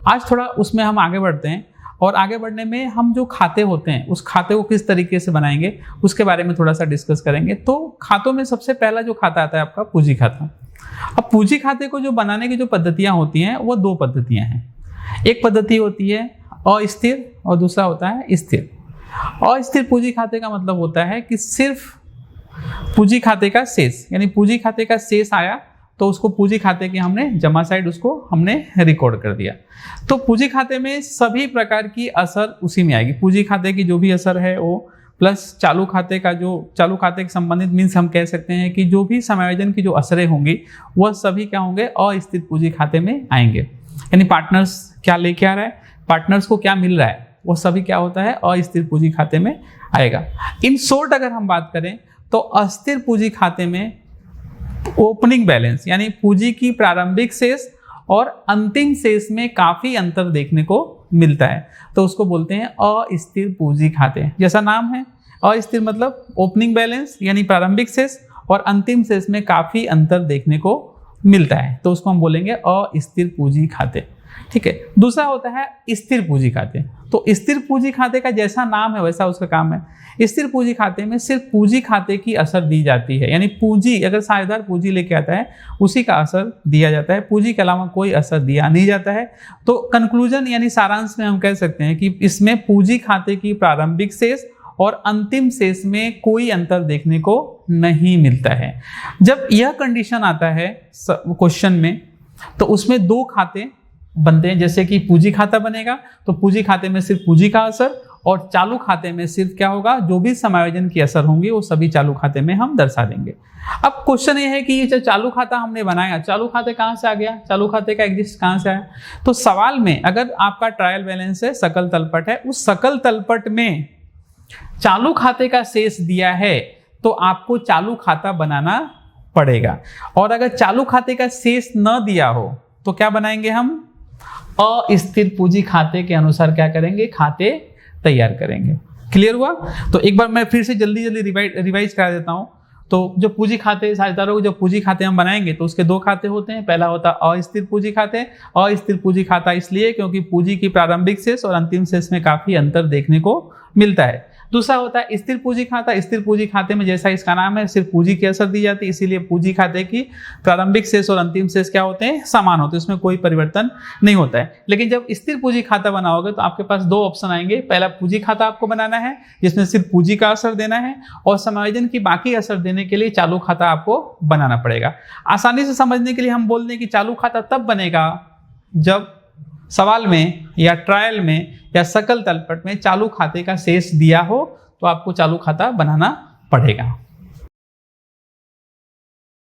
आज थोड़ा उसमें हम आगे बढ़ते हैं और आगे बढ़ने में हम जो खाते होते हैं उस खाते को किस तरीके से बनाएंगे उसके बारे में थोड़ा सा डिस्कस करेंगे। तो खातों में सबसे पहला जो खाता आता है आपका पूंजी खाता। अब पूंजी खाते को जो बनाने की जो पद्धतियां होती हैं वो 2 पद्धतियां हैं। एक पद्धति होती है अस्थिर और दूसरा होता है स्थिर। अस्थिर पूंजी खाते का मतलब होता है कि सिर्फ पूंजी खाते का शेष, यानी पूंजी खाते का शेष आया तो उसको पूंजी खाते की हमने जमा साइड उसको हमने रिकॉर्ड कर दिया। तो पूंजी खाते में सभी प्रकार की असर उसी में आएगी। पूंजी खाते की जो भी असर है वो प्लस चालू खाते का जो चालू खाते के संबंधित मीन्स हम कह सकते हैं कि जो भी समायोजन की जो असरें होंगी वह सभी क्या होंगे अस्थिर पूंजी खाते में आएंगे। यानी पार्टनर्स क्या लेके आ रहा है, पार्टनर्स को क्या मिल रहा है, वो सभी क्या होता है अस्थिर पूंजी खाते में आएगा। इन शॉर्ट अगर हम बात करें तो अस्थिर पूंजी खाते में ओपनिंग बैलेंस यानी पूंजी की प्रारंभिक शेष और अंतिम शेष में काफी अंतर देखने को मिलता है, तो उसको बोलते हैं अस्थिर पूंजी खाते। जैसा नाम है अस्थिर मतलब ओपनिंग बैलेंस यानी प्रारंभिक शेष और अंतिम शेष में काफी अंतर देखने को मिलता है, तो उसको हम बोलेंगे अस्थिर पूंजी खाते। ठीक है। दूसरा होता है स्थिर पूंजी खाते। तो स्थिर पूंजी खाते का जैसा नाम है वैसा उसका काम है। स्थिर पूंजी खाते में सिर्फ पूंजी खाते की असर दी जाती है, यानी पूंजी अगर साझेदार पूंजी लेके आता है उसी का असर दिया जाता है, पूंजी के अलावा कोई असर दिया नहीं जाता है। तो कंक्लूजन यानी सारांश में हम कह सकते हैं कि इसमें पूंजी खाते की प्रारंभिक शेष और अंतिम शेष में कोई अंतर देखने को नहीं मिलता है। जब यह कंडीशन आता है क्वेश्चन में तो उसमें 2 खाते बनते हैं। जैसे कि पूंजी खाता बनेगा तो पूंजी खाते में सिर्फ पूंजी का असर और चालू खाते में सिर्फ क्या होगा, जो भी समायोजन की असर होंगी वो सभी चालू खाते में हम दर्शा देंगे। अब क्वेश्चन ये है कि ये जो चालू खाता हमने बनाया, चालू खाते कहाँ से आ गया, चालू खाते का एग्जिस्ट कहाँ से आया। तो सवाल में अगर आपका ट्रायल बैलेंस है, सकल तलपट है, उस सकल तलपट में चालू खाते का शेष दिया है तो आपको चालू खाता बनाना पड़ेगा। और अगर चालू खाते का शेष न दिया हो तो क्या बनाएंगे, हम अस्थिर पूंजी खाते के अनुसार क्या करेंगे, खाते तैयार करेंगे। क्लियर हुआ। तो एक बार मैं फिर से जल्दी रिवाइज करा देता हूं। तो जो पूंजी खाते साझेदारों को जो पूंजी खाते हम बनाएंगे तो उसके 2 खाते होते हैं। पहला होता है अस्थिर पूंजी खाते। अस्थिर पूंजी खाता इसलिए क्योंकि पूंजी की प्रारंभिक शेष और अंतिम शेष में काफी अंतर देखने को मिलता है। दूसरा होता है स्थिर पूंजी खाता। स्थिर पूंजी खाते में जैसा इसका नाम है सिर्फ पूंजी की असर दी जाती है, इसीलिए पूंजी खाते की प्रारंभिक शेष और अंतिम शेष क्या होते हैं, समान होते हैं, इसमें कोई परिवर्तन नहीं होता है। लेकिन जब स्थिर पूंजी खाता बनाओगे तो आपके पास 2 ऑप्शन आएंगे। पहला पूंजी खाता आपको बनाना है जिसमें सिर्फ पूंजी का असर देना है और समायोजन की बाकी असर देने के लिए चालू खाता आपको बनाना पड़ेगा। आसानी से समझने के लिए हम बोल दें कि चालू खाता तब बनेगा जब सवाल में या ट्रायल में या सकल तलपट में चालू खाते का शेष दिया हो तो आपको चालू खाता बनाना पड़ेगा।